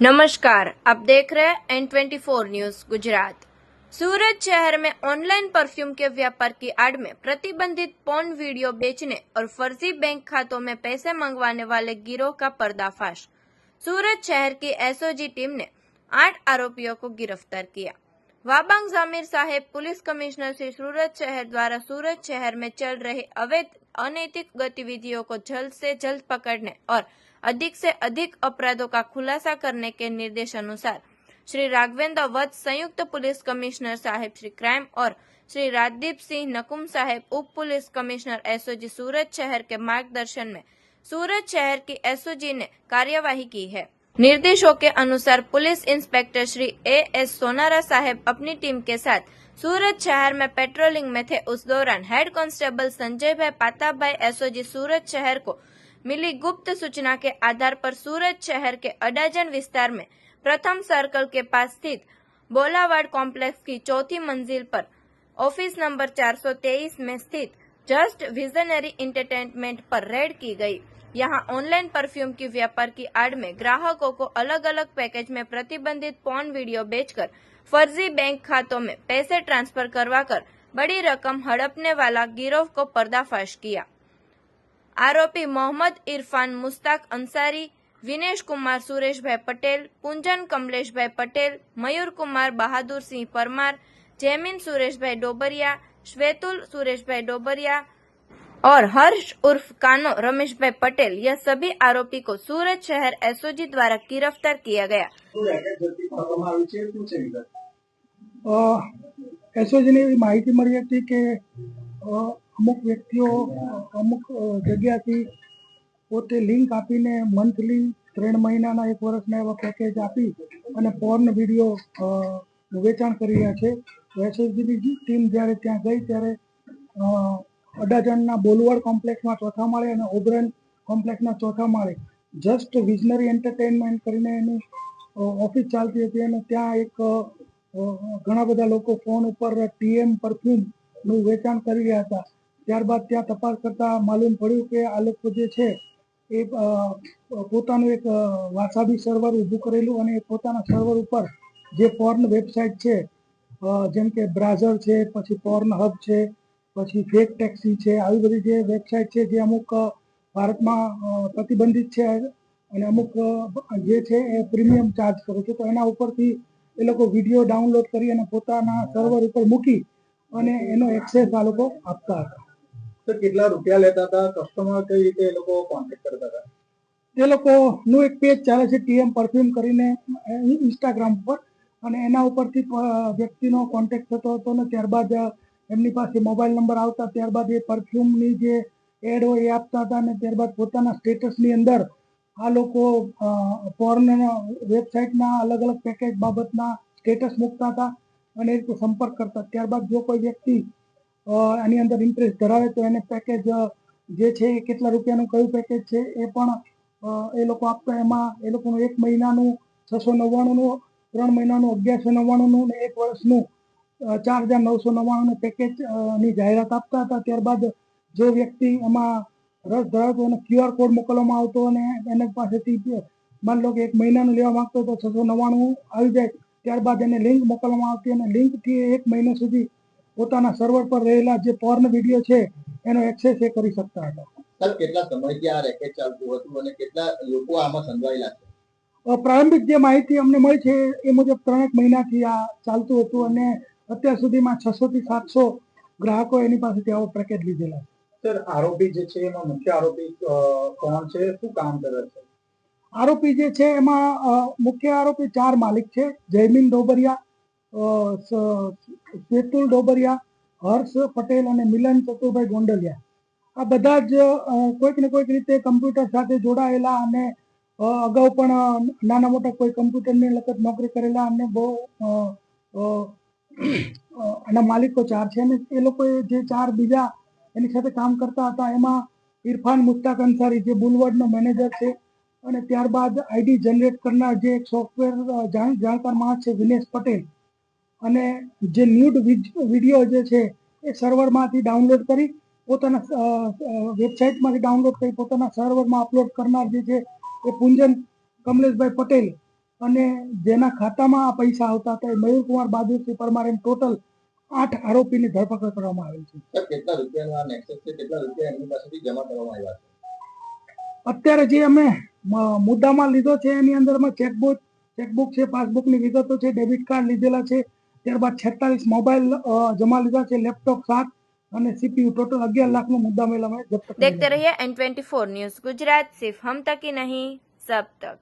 नमस्कार, आप देख रहे हैं N24 न्यूज गुजरात। सूरत शहर में ऑनलाइन परफ्यूम के व्यापार की आड़ में प्रतिबंधित पॉर्न वीडियो बेचने और फर्जी बैंक खातों में पैसे मंगवाने वाले गिरोह का पर्दाफाश। सूरत शहर की एसओजी टीम ने 8 आरोपियों को गिरफ्तार किया। वाबांग जामिर साहेब पुलिस कमिश्नर श्री सूरत शहर द्वारा सूरत शहर में चल रही अवैध अनैतिक गतिविधियों को जल्द से जल्द पकड़ने और अधिक से अधिक अपराधों का खुलासा करने के निर्देश अनुसार श्री राघवेंद्र वत्स संयुक्त पुलिस कमिश्नर साहेब श्री क्राइम और श्री राजदीप सिंह नकुम साहेब उप पुलिस कमिश्नर एसओजी सूरत शहर के मार्गदर्शन में सूरत शहर की एसओजी ने कार्यवाही की है। निर्देशों के अनुसार पुलिस इंस्पेक्टर श्री एएस सोनारा साहेब अपनी टीम के साथ सूरत शहर में पेट्रोलिंग में थे। उस दौरान हेड कांस्टेबल संजय भाई पाताभाई एसओजी सूरत शहर को मिली गुप्त सूचना के आधार पर सूरत शहर के अडाजन विस्तार में प्रथम सर्कल के पास स्थित बोलावाड़ कॉम्प्लेक्स की चौथी मंजिल पर ऑफिस नंबर 423 में स्थित जस्ट विजनरी एंटरटेनमेंट पर रेड की गई। यहां ऑनलाइन परफ्यूम की व्यापार की आड़ में ग्राहकों को अलग अलग पैकेज में प्रतिबंधित पॉर्न वीडियो बेचकर फर्जी बैंक खातों में पैसे ट्रांसफर करवाकर बड़ी रकम हड़पने वाला गिरोह को पर्दाफाश किया। आरोपी मोहम्मद इरफान मुस्ताक अंसारी, विनेश कुमार सुरेश भाई पटेल, कुंजन कमलेश भाई पटेल, मयूर कुमार बहादुर सिंह परमार, जैमिन सुरेश भाई डोबरिया, श्वेतुल सुरेश भाई डोबरिया और हर्ष उर्फ कानो रमेश भाई पटेल, यह सभी आरोपी को सूरत शहर एसओजी द्वारा गिरफ्तार किया गया। एसओजी ने माहिती मળી હતી કે અમુક વ્યક્તિઓ અમુક જગ્યાથી પોતે લિંક આપીને મંથલી 3 મહિનાના 1 વર્ષના એવા પેકેજ આપી અને પોર્ન વિડીયો વેચાણ કરી રહ્યા છે। એસઓજીની ટીમ જ્યારે ત્યાં ગઈ ત્યારે અડાજણના બોલવાડ કોમ્પ્લેક્સમાં ચોથા માળે અને ઓબરન કોમ્પ્લેક્સના ચોથા માળે જસ્ટ વિઝનરી એન્ટરટેનમેન્ટ કરીને એની ઓફિસ ચાલતી હતી અને ત્યાં એક ઘણા બધા લોકો ફોન ઉપર ટીએમ પરફ્યુમનું વેચાણ કરી રહ્યા હતા। ત્યારબાદ ત્યાં તપાસ કરતા માલુમ પડ્યું કે આ લોકો જે છે એ પોતાનું એક વાસાબી સર્વર ઊભું કરેલું અને પોતાના સર્વર ઉપર જે પોર્ન વેબસાઇટ છે જેમ કે બ્રાઉઝર છે, પછી પોર્ન હબ છે, પછી ફેક ટેક્સી છે, આવી બધી જે વેબસાઇટ છે જે અમુક ભારતમાં પ્રતિબંધિત છે અને અમુક જે છે એ પ્રીમિયમ ચાર્જ કરે છે, તો એના ઉપરથી એ લોકો વિડીયો ડાઉનલોડ કરી અને પોતાના સર્વર ઉપર મૂકી અને એનો એક્સેસ આ લોકો આપતા હતા। તો કેટલા રૂપિયા લેતા હતા? કસ્ટમર કઈ રીતે એ લોકો કોન્ટેક્ટ કરતા હતા? તે લોકોનું એક પેજ ચાલે છે ટીએમ પરફ્યુમ કરીને ઇન્સ્ટાગ્રામ ઉપર અને એના ઉપરથી વ્યક્તિનો કોન્ટેક્ટ થતો હતો ને ત્યારબાદ એમની પાસે મોબાઈલ નંબર આવતા ત્યારબાદ એ પરફ્યુમની જે એડ હોય એ આપતા હતા અને ત્યારબાદ પોતાના સ્ટેટસની અંદર આ લોકો પોર્ન વેબસાઇટના અલગ અલગ પેકેજ બાબતના સ્ટેટસ મૂકતા હતા અને એ રીતે સંપર્ક કરતા। ત્યારબાદ જો કોઈ વ્યક્તિ આની અંદર ઇન્ટરેસ્ટ ધરાવે તો એને પેકેજ જે છે એ કેટલા રૂપિયાનું કયું પેકેજ છે એ પણ એ લોકો આપતા। એમાં એ લોકોનું 1 મહિનાનું 699નું, 3 મહિનાનું 1199નું ને 1 વર્ષનું 4999નું પેકેજની જાહેરાત આપતા હતા। ત્યારબાદ જો વ્યક્તિ એમાં રસ ધરાવતો એને QR કોડ મોકલવામાં આવતો અને એને પાસેથી માન લો કે 1 મહિનાનું લેવા માંગતો તો 699 આવી જાય। ત્યારબાદ એને લિંક મોકલવામાં આવતી અને લિંકથી 1 મહિના સુધી પોતાના સર્વર પર રહેલા જે પોર્ન વિડીયો છે એનો એક્સેસ એ કરી શકતા હતા। સર કેટલા સમયથી આ રેકેટ ચાલતું હતું અને કેટલા લોકો આમાં સંડોવાયેલા છે? પ્રારંભિક જે માહિતી અમને મળી છે એ મુજબ 3 મહિનાથી આ ચાલતું હતું અને અત્યાર સુધીમાં 600 થી 700 ગ્રાહકો એની પાસેથી આવો પેકેજ લીધેલા છે। સર આરોપી જે છે એમાં મુખ્ય આરોપી કોણ છે, શું કામ કરે છે? આરોપી જે છે એમાં મુખ્ય આરોપી 4 માલિક છે, જયમીન ડોબરિયા, શ્વેતુલ ડોબરિયા, હર્ષ પટેલ અને મિલન ચતુરભાઈ ગોંડલિયા। આ બધા જ કોઈક ને કોઈક રીતે કમ્પ્યુટર સાથે જોડાયેલા અને અગાઉ પણ નાના મોટા કોઈ કમ્પ્યુટરની લગત નોકરી કરેલા અને બહુ આના માલિકો 4 છે અને એ લોકોએ જે 4 બીજા એની સાથે કામ કરતા હતા એમાં ઇરફાન મુસ્તાક અંસારી જે બુલવર્ડનો મેનેજર છે અને ત્યારબાદ આઈડી જનરેટ કરનાર જે એક સોફ્ટવેર જાણકાર માણસ છે વિનેશ પટેલ અને જે ન્યૂડ વિડીયો જે છે એ સર્વરમાંથી ડાઉનલોડ કરી પોતાના વેબસાઇટમાંથી ડાઉનલોડ કરી પોતાના સર્વરમાં અપલોડ કરનાર જે છે એ પુંજન કમલેશભાઈ પટેલ અને જેના ખાતામાં આ પૈસા આવતા હતા એ મયુરકુમાર બહાદુરસિંહ પરમાર એમ ટોટલ 8 આરોપીની ધરપકડ કરવામાં આવેલ છે. સર કેટલા રૂપિયાનો આ નેક્સસ છે, કેટલા રૂપિયા એમની પાસેથી જમા કરવામાં આવ્યા છે? અત્યારે જે અમે મુદ્દામાં લીધો છે એની અંદરમાં ચેકબુક છે, પાસબુકની વિગતો છે, ડેબિટ કાર્ડ લીધેલા છે, ત્યારબાદ 46 મોબાઈલ જમા લીધા છે, લેપટોપ 7 અને સીપીયુ ટોટલ 11 લાખનો મુદ્દામેલ અમે જપ્ત કર્યો છે. देखते रहिए N24 न्यूज गुजरात, सिर्फ हम तक ही नहीं सब तक.